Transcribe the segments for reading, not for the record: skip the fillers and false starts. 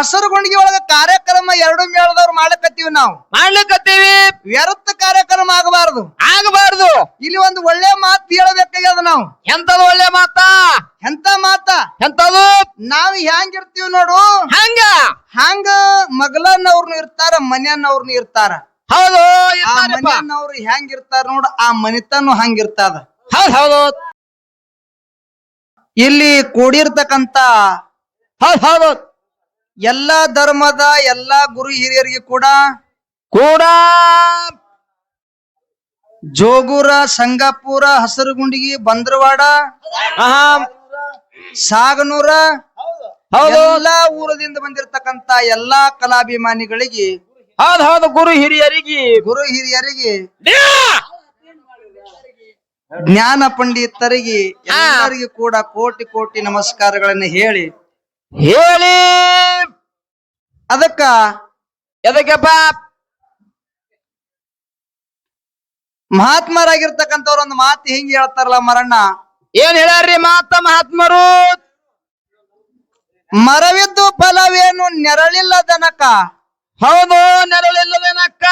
ಹಸರುಗುಂಡಿಗೆ ಒಳಗ ಕಾರ್ಯಕ್ರಮ ಎರಡು ಮೇಳದವ್ರು ಮಾಡ್ಲಕತ್ತೀವಿ ನಾವು ಮಾಡ್ಲಿಕ್ಕತ್ತೀವಿ. ವ್ಯರ್ಥ ಕಾರ್ಯಕ್ರಮ ಆಗಬಾರದು. ಇಲ್ಲಿ ಒಂದು ಒಳ್ಳೆ ಮಾತು ಹೇಳಬೇಕಾಗ್ಯದ ನಾವು. ಎಂತದು ಒಳ್ಳೆ ಮಾತಾ? ಎಂತ ಮಾತ? ಎಂತದು? ನಾವ್ ಹೆಂಗಿರ್ತೀವಿ ನೋಡು, ಹಂಗ ಮಗಳನ್ನವ್ರನು ಇರ್ತಾರ, ಮನೆಯನ್ನವ್ರನು ಇರ್ತಾರ. ಹೌದು. ಆ ಮನೆಯನ್ನವ್ರು ಹೆಂಗಿರ್ತಾರ ನೋಡು, ಆ ಮನಿತನು ಹಂಗಿರ್ತದ. ಹೌದು. ಇಲ್ಲಿ ಕೂಡಿರ್ತಕ್ಕಂತ ಹೌದು ಎಲ್ಲಾ ಧರ್ಮದ ಎಲ್ಲಾ ಗುರು ಹಿರಿಯರಿಗೆ ಕೂಡ ಜೋಗೂರ, ಸಂಗಾಪುರ, ಹಸರಗುಂಡಿಗೆ, ಬಂದ್ರವಾಡ, ಸಾಗನೂರ ಎಲ್ಲಾ ಊರದಿಂದ ಬಂದಿರತಕ್ಕಂತ ಎಲ್ಲಾ ಕಲಾಭಿಮಾನಿಗಳಿಗೆ, ಹೌದು ಗುರು ಹಿರಿಯರಿಗೆ, ಜ್ಞಾನ ಪಂಡಿತರಿಗೆ ಎಲ್ಲರಿಗೆ ಕೂಡ ಕೋಟಿ ಕೋಟಿ ನಮಸ್ಕಾರಗಳನ್ನು ಹೇಳಿ ಎದಕ್ಕಪ್ಪ ಮಹಾತ್ಮರಾಗಿರ್ತಕ್ಕಂಥವ್ರು ಒಂದು ಮಾತು ಹಿಂಗೆ ಹೇಳ್ತಾರಲ್ಲ ಮರಣ್ಣ. ಏನ್ ಹೇಳ್ಯಾರ್ರಿ ಮಾತ ಮಹಾತ್ಮರು? ಮರವಿದ್ದು ಫಲವೇನು ನೆರಳಿಲ್ಲದನಕ. ಹೌದು, ನೆರಳಿಲ್ಲದನಕ.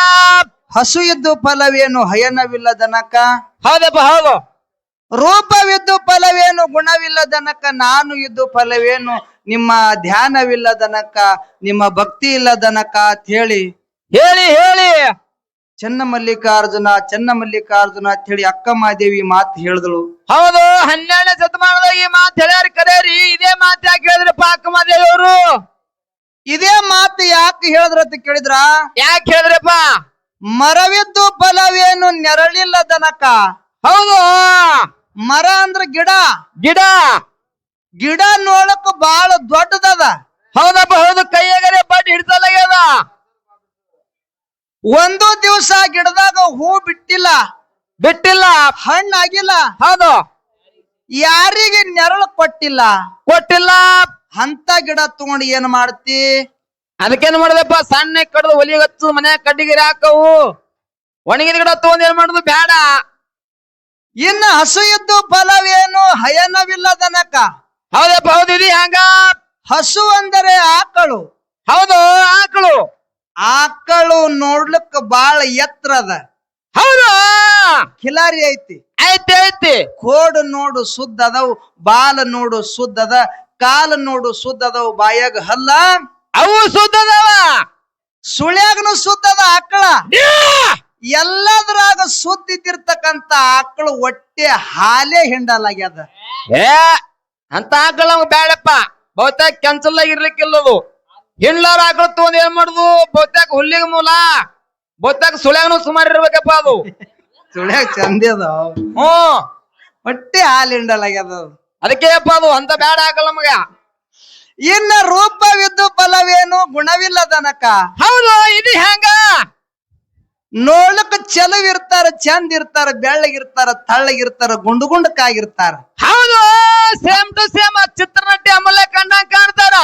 ಹಸು ಇದ್ದು ಫಲವೇನು ಹಯನವಿಲ್ಲದನಕ. ಹೌದಪ್ಪ ಹೌದು. ರೂಪವಿದ್ದು ಫಲವೇನು ಗುಣವಿಲ್ಲದನಕ. ನಾನು ಇದ್ದು ಫಲವೇನು ನಿಮ್ಮ ಧ್ಯಾನವಿಲ್ಲದನಕ, ನಿಮ್ಮ ಭಕ್ತಿ ಇಲ್ಲದನಕ ಅಂತ ಹೇಳಿ ಚನ್ನಮಲ್ಲಿಕಾರ್ಜುನ ಅಂತ ಹೇಳಿ ಅಕ್ಕಮಹಾದೇವಿ ಮಾತು ಹೇಳಿದಳು. ಹೌದು, 12ನೇ ಶತಮಾನದಾಗ ಈ ಮಾತು ಹೇಳ್ಯಾರ. ಕರೇರಿ ಇದೇ ಮಾತು ಯಾಕೆ ಹೇಳಿದ್ರಪ್ಪ ಅಕ್ಕಮಹಾದೇವಿ ಅವರು? ಇದೇ ಮಾತು ಯಾಕೆ ಹೇಳಿದ್ರ ಅಂತ ಕೇಳಿದ್ರ, ಯಾಕೆ ಹೇಳಿದ್ರಪ್ಪ? ಮರವಿದ್ದು ಫಲವೇನು ನೆರಳಿಲ್ಲದನಕ. ಹೌದು, ಮರ ಅಂದ್ರ ಗಿಡ. ಗಿಡ ನೋಡಕ್ ಬಾಳ ದೊಡ್ಡದದ. ಹೌದಪ್ಪ ಹೌದು. ಕೈಯಾಗರೆ ಬಡ್ ಹಿಡ್ಸಲಾಗ್ಯದ. ಒಂದು ದಿವಸ ಗಿಡದಾಗ ಹೂ ಬಿಟ್ಟಿಲ್ಲ, ಹಣ್ಣಾಗಿಲ್ಲ. ಹೌದು, ಯಾರಿಗೆ ನೆರಳು ಕೊಟ್ಟಿಲ್ಲ. ಅಂತ ಗಿಡ ತಗೊಂಡು ಏನ್ ಮಾಡ್ತಿ? ಅದಕ್ಕೇನ್ ಮಾಡುದಪ್ಪ, ಸಣ್ಣ ಕಡ್ದು ಒಲಿಗೆ ಹಚ್ಚು, ಮನ್ಯಾಗ ಕಡ್ಡಿಗಿರಿ ಹಾಕವು. ಒಣಗಿದ ಗಿಡ ತಗೊಂಡ್ ಏನ್ ಮಾಡುದು? ಬೇಡ. ಇನ್ನು ಹಸು ಇದ್ದು ಫಲವೇನು ಹಯನವಿಲ್ಲದನಕ. ಹೌದಪ್ಪ ಹೌದು. ಇದು ಹ್ಯಾಂಗ? ಹಸು ಅಂದರೆ ಆಕಳು. ಹೌದು, ಆಕಳು ನೋಡ್ಲಿಕ್ಕ ಬಾಳ ಎತ್ತರ ಅದ. ಹೌದು, ಕಿಲಾರಿ ಐತಿ. ಕೋಡು ನೋಡು ಸುದ್ದ ಅದಾವು, ಬಾಲ ನೋಡು ಸುದ್ದ ಅದ, ಕಾಲ ನೋಡು ಸುದ್ದ ಅದಾವು, ಬಾಯಾಗ ಹಲ್ಲ ಅವು ಸುದ್ದ ಅದಾವ, ಸುಳ್ಯಾಗನು ಸುದ್ದ ಅದ ಆಕಳ. ಎಲ್ಲದ್ರಾಗ ಸುದ್ದಿದ್ದಿರ್ತಕ್ಕಂತ ಆಕಳು ಹೊಟ್ಟೆ ಹಾಲೇ ಹಿಂಡಲಾಗ್ಯದ. ಅಂತ ಆಕಳ ನಮ್ಗೆ ಬೇಡಪ್ಪ. ಬಹುತೇಕ ಕೆನ್ಸಲ್ಲಾಗ ಇರ್ಲಿಕ್ಕಿಲ್ಲದು. ಹಿಂಡ್ಲಾರ ಆಕಳ ತಗೊಂಡ್ ಏನ್ ಮಾಡುದು? ಬಹುತೇಕ ಹುಲ್ಲಿಗೆ ಮೂಲ, ಬಹುತೇಕ ಸುಳ್ಯಾಗನು ಸುಮಾರು ಇರ್ಬೇಕಪ್ಪ. ಅದು ಸುಳ್ಯಾಗ ಚಂದ ಅದ, ಹೊಟ್ಟೆ ಹಾಲು ಹಿಂಡಲಾಗ್ಯದ. ಅದಕ್ಕೆ ಅಪ್ಪ ಅದು ಅಂತ ಬೇಡ ಆಕಳ ನಮಗ. ಇನ್ನ ರೂಪವಿದ್ದು ಫಲವೇನು ಗುಣವಿಲ್ಲದನಕ. ಹೌದು, ಇದು ಹೆಂಗ? ನೋಡ್ಲಕ್ ಚಲವಿರ್ತಾರ, ಚಂದ ಇರ್ತಾರ, ಬೆಳ್ಳಗಿರ್ತಾರ, ತಳ್ಳಗಿರ್ತಾರ, ಗುಂಡಕ್ಕಾಗಿರ್ತಾರ. ಹೌದು, ಸೇಮ್ ಟು ಸೇಮ್ ಚಿತ್ರನಟಿ ಆಮೇಲೆ ಕಂಡಂಗ್ ಕಾಣ್ತಾರ.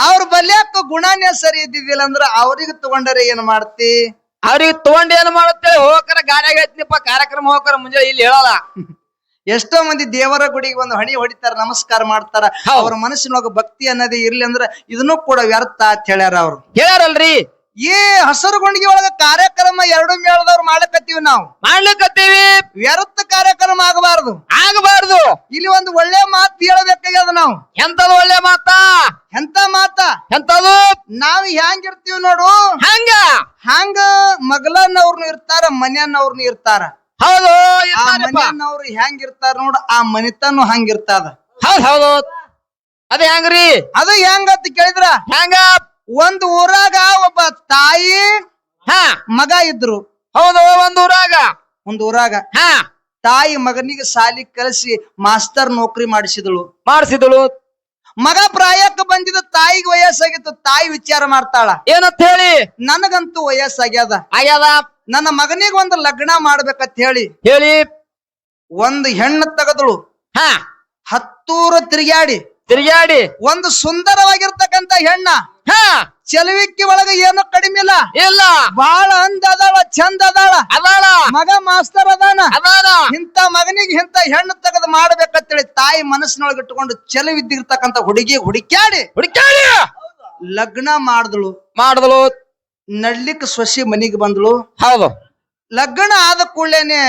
ಅವ್ರ ಬಲ್ಯಾಕ ಗುಣನೇ ಸರಿ ಇದ್ದಿದ್ದಿಲ್ಲ ಅಂದ್ರ ಅವ್ರಿಗೆ ತಗೊಂಡರೆ ಏನ್ ಮಾಡ್ತಿ? ಅವ್ರಿಗೆ ತಗೊಂಡ್ ಏನ್ ಮಾಡುತ್ತೇಳಿ ಹೋಗಕರ ಗಾಡಿಯಾಗ ಐತಿನಿಪ್ಪ ಕಾರ್ಯಕ್ರಮ ಹೋಗಕರ ಮುಂಜಾನೆ ಇಲ್ಲಿ ಹೇಳಲ್ಲ. ಎಷ್ಟೋ ಮಂದಿ ದೇವರ ಗುಡಿಗೆ ಒಂದು ಹಣಿ ಹೊಡಿತಾರ, ನಮಸ್ಕಾರ ಮಾಡ್ತಾರ. ಅವ್ರ ಮನಸ್ಸಿನೊಳಗ ಭಕ್ತಿ ಅನ್ನೋದೇ ಇರ್ಲಿ ಅಂದ್ರ ಇದನ್ನು ಕೂಡ ವ್ಯರ್ಥ ಅಂತ ಹೇಳ್ಯಾರ. ಅವ್ರು ಹೇಳ್ಯಾರಲ್ರಿ. ಈ ಹಸರುಗುಂಡಿಗೆ ಒಳಗ ಕಾರ್ಯಕ್ರಮ ಎರಡು ಮೇಳದವ್ರು ಮಾಡ್ಲಕತ್ತೀವಿ ನಾವು. ವ್ಯರ್ಥ ಕಾರ್ಯಕ್ರಮ ಆಗಬಾರದು. ಇಲ್ಲಿ ಒಂದು ಒಳ್ಳೆ ಮಾತು ಹೇಳಬೇಕಾಗ್ಯದ ನಾವು. ಎಂತದು ಒಳ್ಳೆ ಮಾತಾ? ಎಂತ ಮಾತ? ಎಂತದು? ನಾವ್ ಹೆಂಗಿರ್ತೀವಿ ನೋಡು, ಹಂಗ ಮಗಳನ್ನವ್ರನು ಇರ್ತಾರ, ಮನೆಯನ್ನವ್ರನು ಇರ್ತಾರ. ಹೌದು, ಆ ಮನೆಯನ್ನವ್ರು ಹೆಂಗಿರ್ತಾರ ನೋಡು, ಆ ಮನಿತನು ಹಂಗಿರ್ತದ. ಹೌದು, ಅದ ಹೆಂಗ್ರಿ? ಅದು ಹೆಂಗಂತ ಕೇಳಿದ್ರ, ಹೆಂಗ? ಒಂದು ಊರಾಗ ಒಬ್ಬ ತಾಯಿ ಮಗ ಇದ್ರು. ಹೌದು, ಒಂದು ಊರಾಗ ತಾಯಿ ಮಗನಿಗೆ ಸಾಲಿ ಕಲಿಸಿ ಮಾಸ್ತರ್ ನೌಕರಿ ಮಾಡಿಸಿದಳು. ಮಗ ಪ್ರಾಯಕ್ಕೆ ಬಂದಿದ್ದ, ತಾಯಿಗೆ ವಯಸ್ಸಾಗಿತ್ತು. ತಾಯಿ ವಿಚಾರ ಮಾಡ್ತಾಳ, ಏನಂತ ಹೇಳಿ? ನನಗಂತೂ ವಯಸ್ಸಾಗ್ಯದ, ನನ್ನ ಮಗನಿಗೆ ಒಂದು ಲಗ್ನ ಮಾಡ್ಬೇಕಂತ ಹೇಳಿ ಒಂದು ಹೆಣ್ಣು ತೆಗೆದಳು. 10 ಊರು ತಿರುಗಾಡಿ ಒಂದು ಸುಂದರವಾಗಿರ್ತಕ್ಕಂತ ಹೆಣ್ಣ. ಚೆಲುವಿಕ್ಕಿ ಒಳಗ ಏನು ಕಡಿಮೆ ಇಲ್ಲ, ಬಹಳ ಅಂದ ಅದಾಳ, ಚಂದ ಅದಾಳ, ಮಗ ಮಾಸ್ತರ್ ಅದಾನ. ಇಂತ ಮಗನಿಗೆ ಇಂತ ಹೆಣ್ಣು ತೆಗೆದು ಮಾಡ್ಬೇಕಂತೇಳಿ ತಾಯಿ ಮನಸ್ಸಿನೊಳಗೆ ಇಟ್ಟುಕೊಂಡು ಚೆಲುವಿದ್ದಿರ್ತಕ್ಕಂತ ಹುಡುಗಿ ಹುಡುಕ್ಯಾಡಿ ಲಗ್ನ ಮಾಡಿದಳು ಮಾಡಿದಳು. ನಡ್ಲಿಕ್ಕೆ ಸೊಸಿ ಮನಿಗೆ ಬಂದಳು. ಹೌದು ಲಗ್ನ ಆದ ಕೂಡಲೇನೆ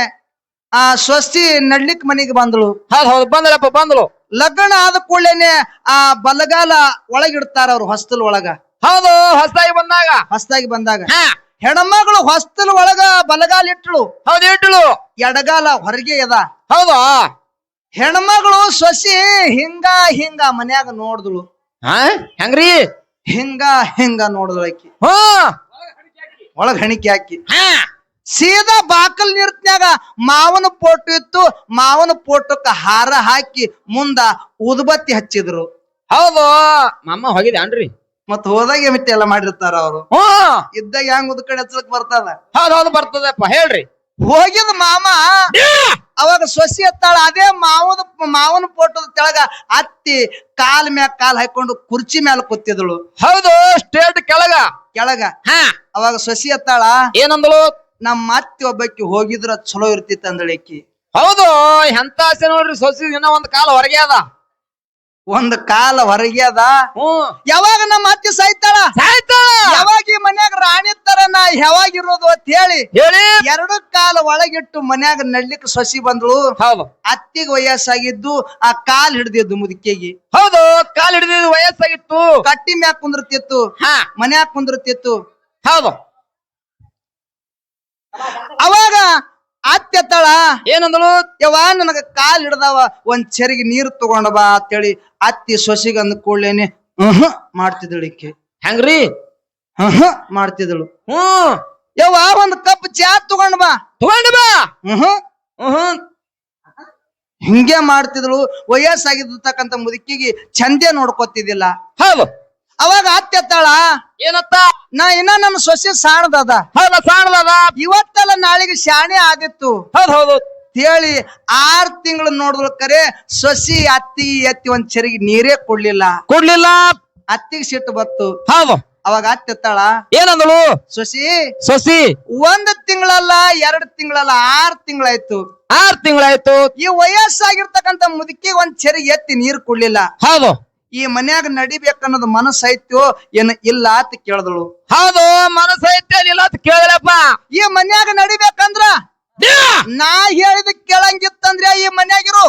ಆ ಸೊಸಿ ನಡ್ಲಿಕ್ ಮನಿಗೆ ಬಂದಳು. ಹೌದು ಹೌದು ಬಂದಳಪ್ಪ ಬಂದಳು. ಲಗ್ನ ಆದ ಕೂಡಲೇನೆ ಆ ಬಲಗಾಲ ಒಳಗಿಡ್ತಾರ ಅವ್ರು ಹೊಸ್ತಲ್ ಒಳಗ. ಹೌದು ಹೊಸದಾಗಿ ಬಂದಾಗ ಹೊಸದಾಗಿ ಬಂದಾಗ ಹಾ ಹೆಣ್ಮಗಳು ಹೊಸ್ತಲ್ ಒಳಗ ಬಲಗಾಲ ಇಟ್ಟಳು. ಹೌದು ಇಟ್ಟಳು. ಎಡಗಾಲ ಹೊರಗೆ ಅದ. ಹೌದು ಹೆಣ್ಮಗಳು ಸೊಸಿ ಹಿಂಗ ಹಿಂಗ ಮನ್ಯಾಗ ನೋಡಿದಳು. ಹಾ ಹೆಂಗ್ರಿ ಹಿಂಗ ನೋಡಿದಳು ಆಕಿ. ಹಾ ಒಳಗ್ ಹಣಿಕೆ ಹಾಕಿ ಹಾ ಸೀದಾ ಬಾಕಲ್ ನೀರ್ತ್ನ್ಯಾಗ ಮಾವನ ಫೋಟೋ ಇತ್ತು. ಮಾವನ ಫೋಟೋಕ್ಕ ಹಾರ ಹಾಕಿ ಮುಂದ ಉದ್ಬತ್ತಿ ಹಚ್ಚಿದ್ರು. ಹೌದು ಮಮ್ಮ ಹೋಗಿದ್ಯಾನ್ರಿ? ಮತ್ ಹೋದಾಗ ಮಿಟ್ಟಿ ಎಲ್ಲ ಮಾಡಿರ್ತಾರ ಅವ್ರು. ಹ್ಮ್ ಇದ್ದಾಗ ಹೆಂಗ್ ಉದ್ಕಡೆ ಹಚ್ಚಲಕ್ ಬರ್ತದ. ಹೌದು ಹೌದು ಬರ್ತದಪ್ಪ ಹೇಳ್ರಿ. ಹೋಗಿದ ಮಾಮ ಅವಾಗ ಸೊಸಿ ಎತ್ತಾಳ. ಅದೇ ಮಾವನ ಫೋಟೋದ ತೆಳಗ ಅತ್ತಿ ಕಾಲ್ ಮ್ಯಾಗ ಕಾಲ್ ಹಾಕೊಂಡು ಕುರ್ಚಿ ಮ್ಯಾಲ ಕೂತಿದಳು. ಹೌದು ಸ್ಟೇಟ್ ಕೆಳಗ ಹಾ ಅವಾಗ ಸೊಸಿ ಎತ್ತಾಳ. ಏನಂದಳು? ನಮ್ಮ ಅತ್ತಿ ಒಬ್ಬಾಕಿ ಹೋಗಿದ್ರ ಚಲೋ ಇರ್ತಿತ್ತ ಅಂದಳಿಕಿ. ಹೌದು ಎಂತ ಆಸೆ ನೋಡ್ರಿ ಸೊಸಿ. ಇನ್ನ ಒಂದ್ ಕಾಲ ಹೊರಗೆ ಅದ. ಒಂದ್ ಕಾಲ ಹೊರಗೆ ಅದ. ಹ್ಮ್ ಯಾವಾಗ ನಮ್ಮ ಅತ್ತಿ ಸಾಯ್ತಾಳ ಯಾವಾಗ ಈ ಮನ್ಯಾಗ ರಾಣಿ ತರ ನಾ ಯಾವಾಗಿರೋದು ಅಂತ ಹೇಳಿ ಹೇಳಿ ಎರಡು ಕಾಲ ಒಳಗಿಟ್ಟು ಮನ್ಯಾಗ ನಡ್ಲಿಕ್ಕೆ ಸೊಸಿ ಬಂದಳು. ಹೌದು ಅತ್ತಿಗೆ ವಯಸ್ಸಾಗಿದ್ದು ಆ ಕಾಲ್ ಹಿಡ್ದಿದ್ದು ಮುದುಕಿಗೆ. ಹೌದು ಕಾಲ್ ಹಿಡಿದಿದ್ದು ವಯಸ್ಸಾಗಿತ್ತು. ಕಟ್ಟಿ ಮ್ಯಾಗ ಕುಂದಿರ್ತಿತ್ತು. ಹಾ ಮನ್ಯಾಗ ಕುಂದಿರ್ತಿತ್ತು. ಹೌದು ಅವಾಗ ಅತ್ತೆತ್ತಾಳ. ಏನಂದಳು? ಯವ್ವ ನನಗ ಕಾಲ್ ಹಿಡ್ದಾವ ಒಂದ್ ಚೆರಿಗೆ ನೀರು ತಗೊಂಡ ಬಾ ಅಂತೇಳಿ ಅತ್ತಿ ಸೊಸಿಗ ಅಂದ ಕೂಡ್ಲೇನೆ ಮಾಡ್ತಿದ್ದಳಿಕೆ. ಹೆಂಗ್ರಿ ಮಾಡ್ತಿದ್ದಳು. ಹ್ಮ್ ಯವ್ವ ಒಂದ್ ಕಪ್ ಚಾ ತಗೊಂಡ ಬಾ ಬಾ. ಹಿಂಗೆ ಮಾಡ್ತಿದ್ಳು. ವಯಸ್ಸಾಗಿರ್ತಕ್ಕಂಥ ಮುದುಕಿಗೆ ಚಂದೆ ನೋಡ್ಕೊತಿದ್ದಿಲ್ಲ. ಹೌದು ಅವಾಗ ಅತ್ತೆತ್ತಾಳ. ಏನತ್ತ? ನಾ ಇನ್ನ ನನ್ನ ಸೊಸೆ ಸಾಣದದ. ಹೌದ ಸಾಣದ. ಇವತ್ತಲ್ಲ ನಾಳೆಗೆ ಶಾಣೆ ಆದಿತ್ತು ಹೌದು ಹೌದು ಹೇಳಿ 6 ತಿಂಗಳು ನೋಡಿದ್ಳು. ಕರೆ ಸೊಸಿ ಅತ್ತಿ ಎತ್ತಿ ಒಂದ್ ಚೆರಿಗೆ ನೀರೇ ಕೊಡ್ಲಿಲ್ಲ. ಅತ್ತಿಗೆ ಸಿಟ್ಟು ಬತ್ತು. ಹೌದು ಅವಾಗ ಅತ್ತೆತ್ತಾಳ. ಏನಂದಳು? ಸೊಸಿ 1 ತಿಂಗಳಲ್ಲ 2 ತಿಂಗಳಲ್ಲ 6 ತಿಂಗಳಾಯ್ತು. 6 ತಿಂಗಳಾಯ್ತು. ಈ ವಯಸ್ಸಾಗಿರ್ತಕ್ಕಂಥ ಮುದುಕಿ ಒಂದ್ ಚೆರಿಗೆ ಎತ್ತಿ ನೀರು ಕೊಡ್ಲಿಲ್ಲ. ಹೌದು ಈ ಮನ್ಯಾಗ ನಡಿಬೇಕನ್ನೋದು ಮನಸ್ಸೈತ್ಯೋ ಏನ ಇಲ್ಲ ಅಂತ ಕೇಳಿದಳು. ಹೌದು ಮನಸ್ಸೈತೆ ಇಲ್ಲ ಅಂತ ಕೇಳಿದ್ರಪ್ಪ. ಈ ಮನ್ಯಾಗ ನಡಿಬೇಕಂದ್ರ ನಾ ಹೇಳಿದ ಕೇಳಂಗಿತ್ತಂದ್ರೆ ಈ ಮನ್ಯಾಗಿರು.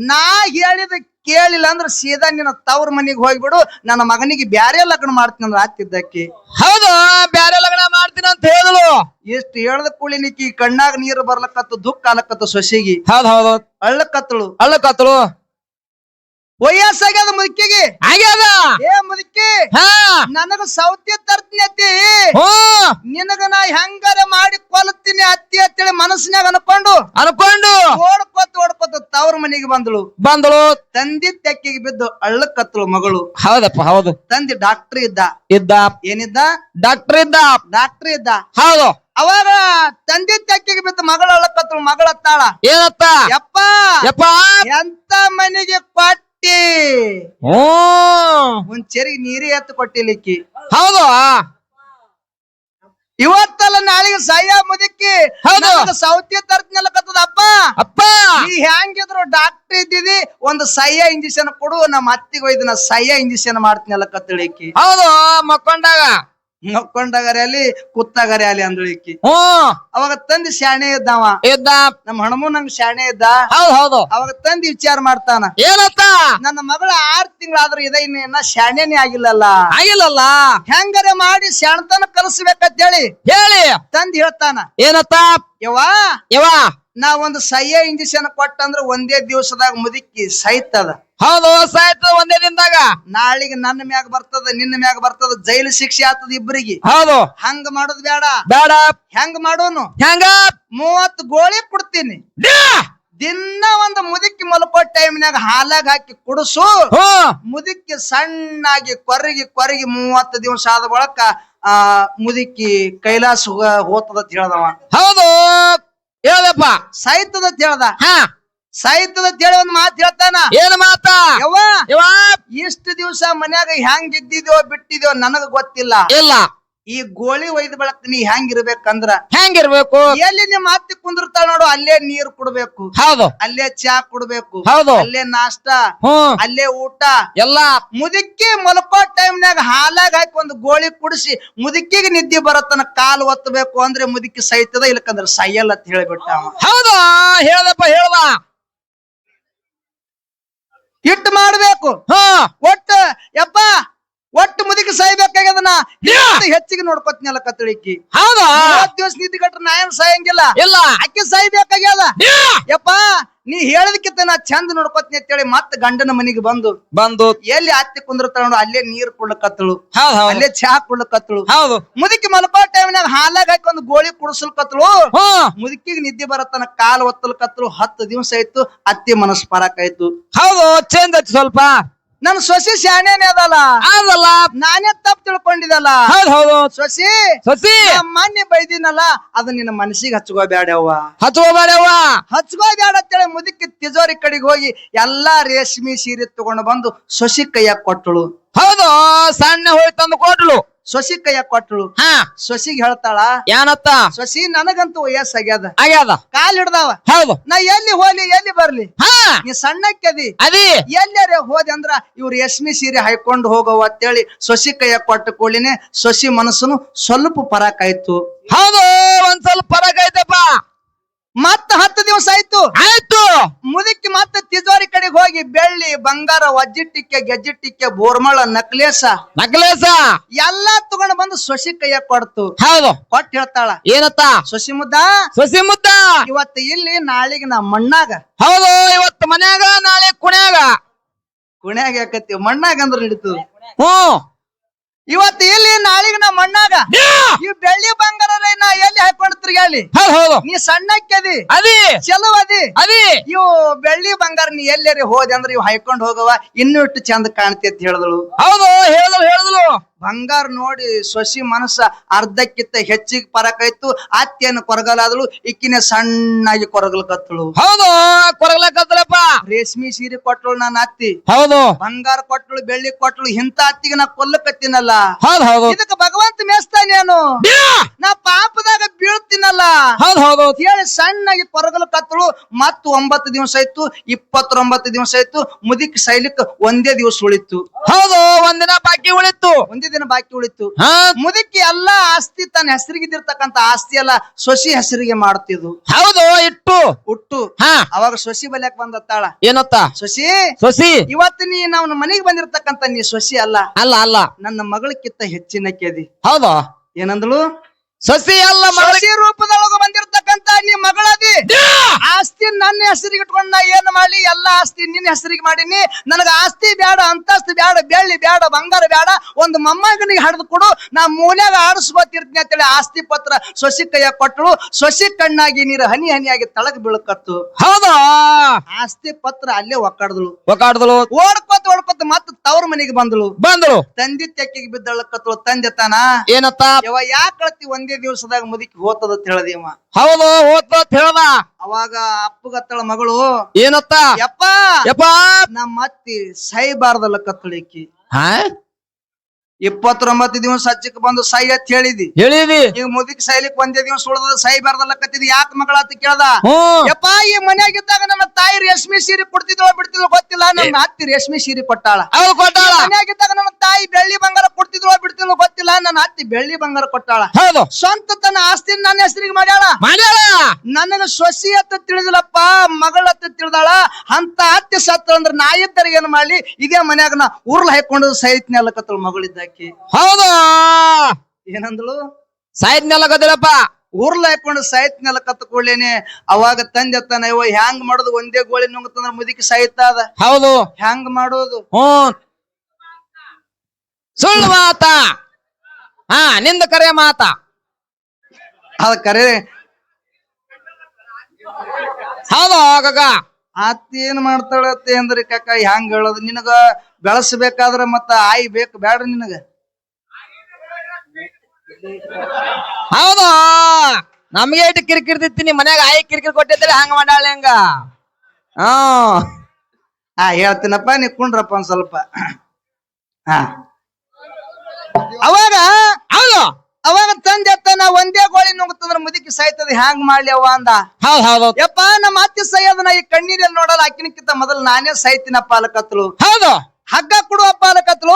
ನಾ ಹೇಳಿದ ಕೇಳಿಲ್ಲ ಅಂದ್ರ ಸೀದಾ ನಿನ್ನ ತವ್ರ ಮನಿಗೆ ಹೋಗ್ಬಿಡು. ನನ್ನ ಮಗನಿಗೆ ಬ್ಯಾರೆ ಲಗ್ನ ಮಾಡ್ತೀನಿ ಅಂದ್ರ ಆತಿದ್ದಕ್ಕಿ. ಹೌದು ಬ್ಯಾರೆ ಲಗ್ನ ಮಾಡ್ತೀನಿ ಅಂತ ಹೇಳಿದಳು. ಎಷ್ಟು ಹೇಳ್ದ ಕೂಳಿನಿಕ್ಕಿ ಕಣ್ಣಾಗ ನೀರು ಬರ್ಲಕತ್ತು ದುಃಖ ಆಲಕತ್ತು ಸೊಸೆಗಿ. ಹೌದು ಹೌದು ಅಳ್ಳಕತ್ತಳು. ವಯಸ್ಸಾಗ್ಯದ ಮುದುಕಿಗೆ ಆಗ್ಯದ. ಏ ಮುದುಕಿ ನನಗ ಸೌತಿ ತರ್ತೀನಿ ನಿನಗ ನಾ ಹೆಂಗಾರ ಮಾಡಿ ಕೊಲ್ತೀನಿ ಅತ್ತಿ ಅಂತೇಳಿ ಮನಸ್ಸಿನಾಗ ಅನ್ಕೊಂಡು ಓಡ್ಕೊತ ತವ್ರ ಮನೆಗೆ ಬಂದಳು. ತಂದಿ ತೆಕ್ಕಿಗೆ ಬಿದ್ದು ಅಳ್ಳಕತ್ತಳು ಮಗಳು. ಹೌದಪ್ಪ ಹೌದು. ತಂದಿ ಡಾಕ್ಟರ್ ಏನಿದ್ದ ಡಾಕ್ಟರ್ ಇದ್ದ. ಹೌದು ಅವಾಗ ತಂದಿ ತೆಕ್ಕಿಗೆ ಬಿದ್ದು ಮಗಳು ಅಳ್ಳಕತ್ತಳು. ಮಗಳತ್ತಾಳ. ಏನತ್ತ? ಯಪ್ಪ ಎಂತ ಮನೆಗೆ ಕೊಟ್ಟಿ ಒಂದ್ ಚೆರಿಗೆ ನೀರೇ ಎತ್ತು ಕೊಟ್ಟಿಲಿಕ್ಕಿ. ಹೌದು ಇವತ್ತಲ್ಲ ನಾಳೆಗೆ ಸಹ್ಯ ಮುದುಕಿ ಸೌತಿ ತರ್ತಿನಲ್ಲಕತ್ತದ. ಅಪ್ಪ ನೀ ಹೆಂಗಿದ್ರು ಡಾಕ್ಟರ್ ಇದ್ದಿದಿ ಒಂದ್ ಸಹ್ಯ ಇಂಜೆಕ್ಷನ್ ಕೊಡು. ನಮ್ಮ ಅತ್ತಿಗೆ ಒಯ್ದು ನಾ ಸಹ್ಯ ಇಂಜೆಕ್ಷನ್ ಮಾಡ್ತೀನಲ್ಲಕತ್ತಳಿಕ್ಕಿ. ಹೌದು ಮಕ್ಕೊಂಡಾಗರೆ ಅಲ್ಲಿ ಕುತ್ತಾಗರೆ ಅಲ್ಲಿ ಅಂದಳಿಕ್ಕಿ. ಅವಾಗ ತಂದಿ ಶಾಣೆ ಇದ್ದವ ನಮ್ಮ ಹಣಮು ನಂಗ ಶಾಣೆ ಇದ್ದ. ಹೌದು ಅವಾಗ ತಂದಿ ವಿಚಾರ ಮಾಡ್ತಾನ. ಏನತ್ತ? ನನ್ನ ಮಗಳ 6 ತಿಂಗಳಾದ್ರೂ ಇನ್ನ ಶಾಣೆನೇ ಆಗಿಲ್ಲಲ್ಲ ಹೆಂಗಾರೆ ಮಾಡಿ ಶಾಣತನ ಕಲಿಸ್ಬೇಕಂತ ಹೇಳಿ ತಂದಿ ಹೇಳ್ತಾನ. ಏನತ್ತ? ಯವ್ವ ನಾ ಒಂದು ಸಹ್ಯ ಇಂಜೆಕ್ಷನ್ ಕೊಟ್ಟಂದ್ರ ಒಂದೇ ದಿವಸದಾಗ ಮುದುಕಿ ಸೈತದ. ಹೌದು ಸಾಯ್ತದ ಒಂದೇ ದಿನದಾಗ. ನಾಳಿಗೆ ನನ್ನ ಮ್ಯಾಗ ಬರ್ತದ ನಿನ್ನ ಮ್ಯಾಗ ಬರ್ತದ. ಜೈಲು ಶಿಕ್ಷೆ ಆಗ್ತದ ಇಬ್ಬರಿಗೆ. ಹೌದು ಹಂಗ ಮಾಡೋದ್ ಬೇಡ. ಹೆಂಗ ಮಾಡೋನು? 30 ಗೋಳಿ ಕೊಡ್ತೀನಿ. ದಿನ ಒಂದು ಮುದುಕಿ ಮಲ್ಕೋ ಟೈಮ್ನಾಗ ಹಾಲಾಗ ಹಾಕಿ ಕುಡಿಸು. ಮುದುಕಿ ಸಣ್ಣಾಗಿ ಕೊರಗಿ 30 ದಿವಸ ಆದ ಬಳಕ ಮುದುಕಿ ಕೈಲಾಸ ಹೋತದ ಹೇಳ್ದವ. ಹೌದು ಹೇಳಪ್ಪ. ಸಾಯ್ತದ ಹೇಳ್ದ. ಸಾಯ್ತದ ಹೇಳಿ ಒಂದ್ ಮಾತು ಹೇಳ್ತಾನ. ಏನ್ ಮಾತ? ಯವ್ವ ಇಷ್ಟು ದಿವಸ ಮನ್ಯಾಗ ಹೆಂಗ್ ಇದ್ದಿದ್ಯೋ ಬಿಟ್ಟಿದ್ಯೋ ನನಗ ಗೊತ್ತಿಲ್ಲ. ಈ ಗೋಳಿ ಒಯ್ದ ಬಳಕ ನೀ ಹೆಂಗಿರ್ಬೇಕಂದ್ರ ಹೆಂಗಿರ್ಬೇಕು? ಎಲ್ಲಿ ನಿಮ್ ಅತ್ತಿ ಕುಂದಿರ್ತಾಳ ನೋಡು ಅಲ್ಲೇ ನೀರ್ ಕುಡ್ಬೇಕು. ಹೌದು ಅಲ್ಲೇ ಚಾ ಕುಡ್ಬೇಕು. ಹೌದು ಅಲ್ಲೇ ನಾಷ್ಟ ಅಲ್ಲೇ ಊಟ ಎಲ್ಲಾ. ಮುದುಕಿ ಮಲ್ಕೋ ಟೈಮ್ನಾಗ ಹಾಲಾಗ ಹಾಕಿ ಒಂದು ಗೋಳಿ ಕುಡಿಸಿ ಮುದುಕಿಗೆ ನಿದ್ದೆ ಬರತ್ತನ ಕಾಲು ಒತ್ತಬೇಕು ಅಂದ್ರೆ ಮುದುಕಿ ಸೈತದ ಇಲ್ಲಕಂದ್ರೆ ಸೈಯಲ್ಲ ಅಂತ ಹೇಳಿಬಿಟ್ಟ ಅವ. ಹೌದಾ ಹೇಳ್ದಪ್ಪ ಹೇಳ್ದ. ಇಟ್ಟು ಮಾಡ್ಬೇಕು ಒಟ್ಟು ಯಪ್ಪ ಒಟ್ಟು ಮುದುಕಿ ಸಾಯ್ಬೇಕಾಗ್ಯದನ ಹೆಚ್ಚಿಗೆ ನೋಡ್ಕೊತೀನಿ ಕತ್ತಳಿಕ್ಕಿ. ಹೌದಾ ದಿವಸ ನಿದ್ದೆ ಕಟ್ರ ನಾ ಏನ್ ಸಾಯಂಗಿಲ್ಲ ಇಲ್ಲ ಅಕ್ಕಿ ಸಾಯ್ಬೇಕಾಗ್ಯದ. ಯಪ್ಪ ನೀ ಹೇಳದಕ್ಕಿಂತ ನಾ ಚಂದ ನೋಡ್ಕೊತೀನಿ ಅಂತೇಳಿ ಮತ್ತ ಗಂಡನ ಮನಿಗೆ ಬಂದು ಎಲ್ಲಿ ಅತ್ತಿ ಕುಂದಿರ್ತಾಳ ನೋಡು ಅಲ್ಲೇ ನೀರ್ ಕುಡ್ಲಕತ್ತಳು, ಅಲ್ಲೇ ಚಹಾ ಕುಡ್ಲಕತ್ತಳು. ಹೌದು ಮುದುಕಿ ಮಲ್ಕೋ ಟೈಮ್ನಾಗ ಹಾಲಾಗ ಹಾಕಿ ಒಂದು ಗೋಳಿ ಕುಡಿಸ್ಲಕತ್ತಳು. ಮುದುಕಿಗೆ ನಿದ್ದೆ ಬರತ್ತನ ಕಾಲ್ ಒತ್ತಲ್ಕತ್ತಳು. 10 ದಿವಸ ಆಯ್ತು ಅತ್ತಿ ಮನಸ್ಸು ಪರಾಕಾಯ್ತು. ಹೌದು ಚೇಂಜ್ ಆಯ್ತು ಸ್ವಲ್ಪ. ನನ್ ಸೊಸಿ ಶಾಣೇನೆ ಅದಲ್ಲ ಅದಲ್ಲ ನಾನೇ ತಪ್ಪು ತಿಳ್ಕೊಂಡಿದಲ್ಲ. ಹೌದು ಸೊಸಿ ಸೊಸಿ ಮೊನ್ನೆ ಬೈದಿನಲ್ಲ ಅದು ನಿನ್ನ ಮನಸ್ಸಿಗೆ ಹಚ್ಕೋಬೇಡವ್ವ, ಹಚ್ಕೋಬೇಡವ್ವ, ಹಚ್ಕೋಬೇಡ ಅಂತೇಳಿ ಮುದುಕಿ ತಿಜೋರಿ ಕಡೆಗೆ ಹೋಗಿ ಎಲ್ಲಾ ರೇಷ್ಮೆ ಸೀರೆ ತಗೊಂಡು ಬಂದು ಸೊಸಿ ಕೈಯಾಗ ಕೊಟ್ಟಳು. ಹೌದು ಸಣ್ಣ ಹೋಗಿ ತಂದು ಕೊಟ್ಲು. ಸೊಸಿ ಕೈಯಾಗ ಕೊಟ್ಟಳು. ಸೊಸಿಗೆ ಹೇಳ್ತಾಳ ಏನತ್ತ? ಸೊಸಿ ನನಗಂತೂ ವಯಸ್ಸು ಆಗ್ಯಾದ ಕಾಲ್ ಹಿಡ್ದಾವ. ಹೌದು ನಾ ಎಲ್ಲಿ ಹೋಗ್ಲಿ ಎಲ್ಲಿ ಬರ್ಲಿ ನೀ ಸಣ್ಣಕ್ಕದಿ ಅದಿ ಎಲ್ಲಾರ ಹೋದೆ ಅಂದ್ರ ಇವ್ರು ರೇಷ್ಮೆ ಸೀರೆ ಹಾಕೊಂಡು ಹೋಗವ ಅಂತೇಳಿ ಸೊಸಿ ಕೈಯಾಗ ಕೊಟ್ಟ ಕೂಡಲಿನೇ ಸೊಸಿ ಮನಸ್ಸುನು ಸ್ವಲ್ಪ ಪರಾಕಾಯ್ತು. ಹೌದು ಒಂದ್ ಸ್ವಲ್ಪ ಪರಾಕಾಯ್ತಪ್ಪ. ಮತ್ತ 10 ದಿವಸ ಆಯ್ತು ಮುದುಕಿ ಮತ್ತೆ ತಿಜೋರಿ ಕಡೆಗೆ ಹೋಗಿ ಬೆಳ್ಳಿ ಬಂಗಾರ ವಜ್ಜಿಟ್ಟಿಕ್ಕೆ ಗೆಜ್ಜಿಟ್ಟಿಕ್ಕೆ ಬೋರ್ಮಳ ನಕ್ಲೇಸ ಎಲ್ಲಾ ತಗೊಂಡು ಬಂದು ಸೊಸಿ ಕೈಯಾಗ ಕೊಡ್ತು. ಹೌದು ಕೊಟ್ಟು ಹೇಳ್ತಾಳ ಏನತ್ತ? ಸೊಸಿ ಮುದ್ದ ಇವತ್ತು ಇಲ್ಲಿ ನಾಳೆಗೆ ನಾ ಮಣ್ಣಾಗ. ಹೌದು ಇವತ್ತು ಮನ್ಯಾಗ ನಾಳೆ ಕುಣ್ಯಾಗ ಯಾಕತ್ತೀವಿ ಮಣ್ಣಾಗ ಅಂದ್ರ ಹಿಡಿತು. ಇವತ್ತು ಇಲ್ಲಿ ನಾಳೆಗೆ ನಾ ಮಣ್ಣಾಗ ಈ ಬೆಳ್ಳಿ ಬಂಗಾರ ನಾ ಎಲ್ಲಿ ಹಾಕೊಂಡು ತಿರ್ಗಾಳಿ. ನೀ ಸಣ್ಣಕ್ಕದಿ ಚಲೋ ಅದಿ ಇವು ಬೆಳ್ಳಿ ಬಂಗಾರ ನೀ ಎಲ್ಲಾರಿ ಹೋದೆ ಅಂದ್ರೆ ಇವ್ ಹಾಕೊಂಡ್ ಹೋಗವ ಇನ್ನೂ ಇಟ್ಟು ಚಂದ ಕಾಣ್ತಿ ಅಂತ ಹೇಳಿದಳು. ಹೌದು ಹೇಳಿದಳು. ಬಂಗಾರ ನೋಡಿ ಸೊಸಿ ಮನಸ್ಸ ಅರ್ಧಕ್ಕಿಂತ ಹೆಚ್ಚಿಗೆ ಪರಕಾಯ್ತು. ಅತ್ತೆಯನ್ನು ಕೊರಗಲಾದಳು, ಇಕ್ಕಿನ ಸಣ್ಣಾಗಿ ಕೊರಗಲ್ಕತ್ತಳು. ಹೌದು ಕೊರಗಲಕತ್ತಲಪ್ಪ. ರೇಷ್ಮೆ ಸೀರೆ ಕೊಟ್ಟಳು ನನ್ನ ಅತ್ತಿ. ಹೌದು ಬಂಗಾರ ಕೊಟ್ಟಳು, ಬೆಳ್ಳಿ ಕೊಟ್ಟಳು. ಇಂತ ಅತ್ತಿಗೆ ನಾ ಕೊಲ್ಲಕತ್ತೀನಲ್ಲ. ಹೌದು ಇದಕ್ಕೆ ಭಗವಂತ ಮೇಸ್ತಾನೇನು? ನಾ ಪಾಪದಾಗ ಬೀಳ್ತೀನಲ್ಲ ಹೇಳಿ ಸಣ್ಣಾಗಿ ಕೊರಗಲ್ಕತ್ತಳು. ಮತ್ತ 9 ದಿವಸ ಆಯ್ತು, 29 ದಿವಸ ಆಯ್ತು. ಮುದುಕಿ ಸೈಲಿಕ್ ಒಂದೇ ದಿವಸ ಉಳಿತು. ಹೌದು ಒಂದಿನ ಬಾಕಿ ಉಳಿತು. ದಿನ ಬಾಕಿ ಉಳಿತು. ಮುದುಕಿ ಎಲ್ಲಾ ಆಸ್ತಿ ತನ್ನ ಹೆಸರಿಗಿದ್ದಿರ್ತಕ್ಕಂತ ಆಸ್ತಿ ಎಲ್ಲ ಸೊಸಿ ಹೆಸರಿಗೆ ಮಾಡ್ತಿದ್ವು. ಹೌದು ಹುಟ್ಟು ಅವಾಗ ಸೊಸಿ ಬಲ್ಯಾಕ್ ಬಂದತ್ತಾಳ. ಏನತ್ತ? ಸೊಸಿ ಇವತ್ತು ನೀ ನಾವು ಮನೆಗೆ ಬಂದಿರ್ತಕ್ಕಂತ ನೀ ಸೊಸಿ ಅಲ್ಲ ನನ್ನ ಮಗಳಕ್ಕಿಂತ ಹೆಚ್ಚಿನ ಕೇದಿ. ಹೌದು ಏನಂದಳು? ಸೊಸಿ ಅಲ್ಲ ಸೊಸಿ ರೂಪದೊಳಗ ಬಂದಿರ್ತಕ್ಕಂತ ನೀ ಮಗಳದಿ. ಆಸ್ತಿ ನನ್ನ ಹೆಸರಿಗೆ ಇಟ್ಕೊಂಡ್ ನಾ ಏನ್ ಮಾಡ್ಲಿ? ಎಲ್ಲಾ ಆಸ್ತಿ ನಿನ್ನ ಹೆಸರಿಗೆ ಮಾಡೀನಿ. ನನಗ ಆಸ್ತಿ ಬ್ಯಾಡ, ಅಂತಸ್ತು ಬ್ಯಾಡ, ಬೆಳ್ಳಿ ಬ್ಯಾಡ, ಬಂಗಾರ ಬ್ಯಾಡ. ಒಂದು ಮೊಮ್ಮಗನಿಗೆ ಹಡ್ದು ಕೊಡು, ನಾ ಮೂಲ್ಯಾಗ ಆಡಿಸ್ಕೊತಿರ್ತೀನಿ ಅಂತೇಳಿ ಆಸ್ತಿ ಪತ್ರ ಸೊಸಿ ಕೈಯಾಗ ಕೊಟ್ಟಳು. ಸೊಸಿ ಕಣ್ಣಾಗಿ ನೀರು ಹನಿ ಹನಿಯಾಗಿ ತಳಗ್ ಬೀಳಕತ್ತು. ಹೌದಾ ಆಸ್ತಿ ಪತ್ರ ಅಲ್ಲೇ ಒಕ್ಕಾಡ್ದಳು. ಓಡ್ಕೊತ ಮತ್ತ ತವ್ರ ಮನೆಗೆ ಬಂದಳು. ತಂದಿ ತೆಕ್ಕಿಗೆ ಬಿದ್ದಳಕತ್ತಳು. ತಂದೆ ತಾನ ಏನತ್ತ? ಯಾಕೆ ಕಳತಿ ಒಂದೇ ದಿವಸದಾಗ ಮುದುಕಿ ಹೋತದ ಅಂತ ಹೇಳದಿವ. ಹೌದು ಹೋತ ಹೇಳ್ದ. ಅವಾಗ ಅಪ್ಪಗತ್ತಳ ಮಗಳು ಏನತ್ತ? ಯಪ್ಪ ನಮ್ಮ ಅತ್ತಿ ಸಾಯ್ಬಾರ್ದಲ್ಲ ಕತ್ತಳಿಕ್ಕಿ. 29 ದಿವಸ ಹಚ್ಚಕ್ ಬಂದು ಸಾಯಿ ಅಂತ ಹೇಳಿದಿ. ಈಗ ಮುದುಕಿ ಸಾಯ್ಲಿಕ್ ಒಂದೇ ದಿವಸ ಉಳ್ದ ಸಾಯ್ಬಾರ್ದಲ್ಲ ಕತ್ತಿದ್. ಯಾಕೆ ಮಗಳ ಅಂತ ಕೇಳ್ದ. ಯಪ್ಪ ಈ ಮನ್ಯಾಗಿದ್ದಾಗ ನನ್ನ ತಾಯಿ ರೇಷ್ಮೆ ಸೀರೆ ಕೊಡ್ತಿದ್ವ ಬಿಡ್ತಿದ್ವ ಗೊತ್ತಿಲ್ಲ. ನನ್ನ ಅತ್ತಿ ರೇಷ್ಮೆ ಸೀರೆ ಕೊಟ್ಟಾಳ. ಮನ್ಯಾಗಿದ್ದಾಗ ನನ್ನ ತಾಯಿ ಬೆಳ್ಳಿ ಬಂಗಾರ ಕೊಡ್ತಿದ್ವ ಬಿಡ್ತಿದ್ವ ಗೊತ್ತಿಲ್ಲ. ನನ್ನ ಅತ್ತಿ ಬೆಳ್ಳಿ ಬಂಗಾರ ಕೊಟ್ಟಾಳ. ಸ್ವಂತ ತನ್ನ ಆಸ್ತಿ ನನ್ನ ಹೆಸರಿಗೆ ಮಾಡ್ಯಾಳ. ನನಗ ಸೊಸಿ ಅಂತ ತಿಳಿದಿಲ್ಲಪ್ಪ, ಮಗಳ ಅಂತ ತಿಳಿದಾಳ. ಅಂತ ಅತ್ತಿ ಸತ್ತ ಅಂದ್ರ ನಾ ಇದ್ದರೆ ಏನ್ ಮಾಡ್ಲಿ? ಇದೇ ಮನ್ಯಾಗ ನಾ ಉರ್ಲ್ ಹಾಕೊಂಡು ಸಾಯ್ತಿನಿ ಅಲ್ಲಕತ್ತಳ ಮಗಳಿದ್ದ. ಹೌದಾ ಏನಂದಳು? ಸಾಯ್ತಿನಲ್ಲ ಗದಲಪ್ಪ. ಊರ್ಲ ಹಾಕೊಂಡು ಸಾಯ್ತಿನೆಲ್ಲ ಕತ್ತ ಕೂಡ್ಲೇನೆ ಅವಾಗ ತಂದೆ ತಾನ ಇವ ಹ್ಯಾಂಗ್ ಮಾಡೋದು? ಒಂದೇ ಗೋಳಿ ನುಂಗತಂದ್ರ ಮುದುಕಿ ಸಾಯ್ತಾದ. ಹೌದು ಹ್ಯಾಂಗ್ ಮಾಡೋದು? ಸುಳ್ಳು ಮಾತ. ನಿಂದ ಕರೆ ಮಾತ. ಅದ ಕರೆ. ಹೌದು ಕಾಕ. ಅತ್ತಿ ಏನ್ ಮಾಡ್ತಾಳತ್ತೆ ಅಂದ್ರಿ ಕಾಕ ಹ್ಯಾಂಗ ಹೇಳೋದು? ನಿನಗ ಬೆಳೆಸಬೇಕಾದ್ರ ಮತ್ತ ಆಯಿ ಬೇಕು ಬೇಡ ನಿನಗ? ಹೌದು ನಮ್ಗೆ ಇಟ್ಟು ಕಿರಿಕಿರ್ತಿತ್ತೀನಿ ಮನ್ಯಾಗ ಆಯಿ ಕಿರಿಕಿರಿ ಕೊಟ್ಟಿದ್ರೆ ಹಂಗ ಮಾಡಾಳೆ ಹಂಗ. ಹೇಳ್ತೀನಪ್ಪ, ನೀ ಕುಂಡ್ರಪ್ಪ ಒಂದ್ ಸ್ವಲ್ಪ. ಅವಾಗ ತಂದೆ ನಾ ಒಂದೇ ಗೋಳಿ ನುಂಗತಂದ್ರ ಮುದುಕಿ ಸಾಯ್ತದ ಹ್ಯಾಂಗ್ ಮಾಡ್ಲಿ ಅವ್ವ ಅಂದ. ಯಪ್ಪ ನಮ್ಮ ಅತ್ತಿ ಸಾಯೋದನ್ನ ಈ ಕಣ್ಣೀರಲ್ಲಿ ನೋಡಲ್ಲ, ಆಕಿನಕ್ಕಿಂತ ಮೊದಲು ನಾನೇ ಸಾಯ್ತೀನಪ್ಪ ಅಲ್ಲಕತ್ಲು. ಹಗ್ಗ ಕೊಡು ಅಪ್ಪ ಅಲಕತ್ಲು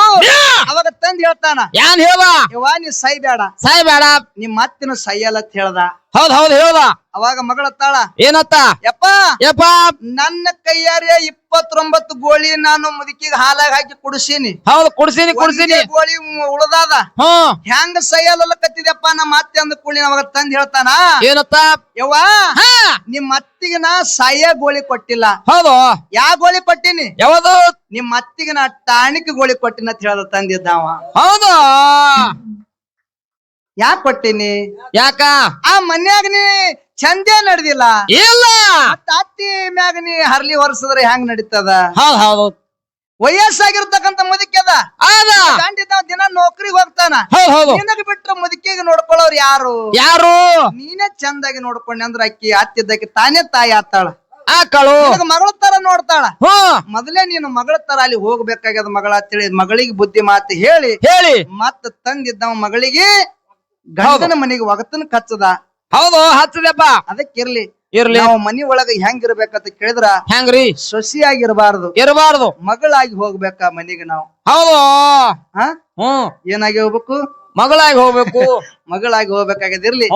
ಅವಾಗ ತಂದ್ ಹೇಳ್ತಾನ ಏನ್ ಹೇಳ ಯವ್ವ ನೀ ಸೈ ಬೇಡ ಸಾಯ್ಬೇಡ ನಿಮ್ ಮತ್ತಿನ ಸೈಯಲ್ಲ ಅಂತ ಹೇಳ್ದ ಹೌದ್ ಹೌದ್ ಹೇಳ್ದ ಅವಾಗ ಮಗಳತ್ತಾಳ ಏನತ್ತ ಯಪ್ಪ ನನ್ನ ಕೈಯಾರೆ 29 ಗೋಳಿ ನಾನು ಮುದುಕಿಗೆ ಹಾಲಾಗ ಹಾಕಿ ಕುಡಿಸೀನಿ ಹೌದು ಕುಡ್ಸೀನಿ ಗೋಳಿ ಉಳ್ದಾದ ಹ್ಮ್ ಹೆಂಗ ಸೈಯಲ್ಲ ಕತ್ತಿದಪ್ಪ ನಮ್ಮ ಅತ್ತೆ ಅಂದ ಕೂಳಿ ಅವಾಗ ತಂದ್ ಹೇಳ್ತಾನ ಏನತ್ತ ಯವ್ವ ನಿಮ್ ಅತ್ತಿಗೆ ನಾ ಸೈಯ ಗೋಳಿ ಕೊಟ್ಟಿಲ್ಲ ಹೌದು ಯಾ ಗೋಳಿ ಕೊಟ್ಟಿನಿ ಯಾವುದು ನಿಮ್ ಅತ್ತಿಗೆ ನಾ ಟಾಣಿಕ್ ಗೋಳಿ ಕೊಟ್ಟಿನ ಅಂತ ಹೇಳ್ದ ತಂದಿದ್ದಾವ ಹೌದು ಯಾಕೆ ಕೊಟ್ಟಿನಿ ಯಾಕ ಆ ಮನ್ಯಾಗ ನೀ ಚಂದೇ ನಡ್ದಿಲ್ಲ ಇಲ್ಲ ಅತ್ತಿ ಮ್ಯಾಗ ನೀ ಹರ್ಲಿ ಹೊರಸಿದ್ರೆ ಹೆಂಗ್ ನಡೀತದ ಹೌದ್ ಹೌದು ವಯಸ್ಸಾಗಿರ್ತಕ್ಕಂತ ಮುದುಕ್ಯದ ಗಂಡಿದ್ದಾವ ದಿನ ನೌಕರಿಗೆ ಹೋಗ್ತಾನ ಹೌದ್ ಹೌದು ನಿನಗ ಬಿಟ್ರ ಮುದುಕಿಗೆ ನೋಡ್ಕೊಳ್ಳೋರು ಯಾರು ಯಾರು ನೀನೇ ಚಂದಾಗಿ ನೋಡ್ಕೊಂಡೆ ಅಂದ್ರ ಅಕ್ಕಿ ಅತ್ತಿದ್ದಕ್ಕೆ ತಾನೇ ತಾಯಿ ಆತಾಳ ಆಕಳು ಮಗಳ ತರ ನೋಡ್ತಾಳ ಹ್ಮ್ ಮೊದಲೇ ನೀನು ಮಗಳ ತರ ಅಲ್ಲಿ ಹೋಗ್ಬೇಕಾಗ್ಯದ ಮಗಳ ಅಂತೇಳಿ ಮಗಳಿಗೆ ಬುದ್ಧಿ ಮಾತು ಹೇಳಿ ಮತ್ತ ತಂದಿದ್ದವ ಮಗಳಿಗೆ ಗಂಡನ ಮನೆಗೆ ಒಗತನ ಕಚ್ಚದ ಹೌದು ಹಚ್ಚದಪ್ಪ ಅದಕ್ಕಿರ್ಲಿ ಇರ್ಲಿ ನಾವು ಮನಿ ಒಳಗ ಹೆಂಗಿರ್ಬೇಕಂತ ಕೇಳಿದ್ರ ಹೆಂಗ್ರಿ ಸೊಸಿಯಾಗಿರ್ಬಾರ್ದು ಮಗಳಾಗಿ ಹೋಗ್ಬೇಕ ಮನಿಗೆ ನಾವು ಹೌದು ಏನಾಗಿ ಹೋಗ್ಬೇಕು ಮಗಳಾಗಿ ಹೋಗ್ಬೇಕು ಮಗಳಾಗಿ ಹೋಗ್ಬೇಕಾಗಿರ್ಲಿ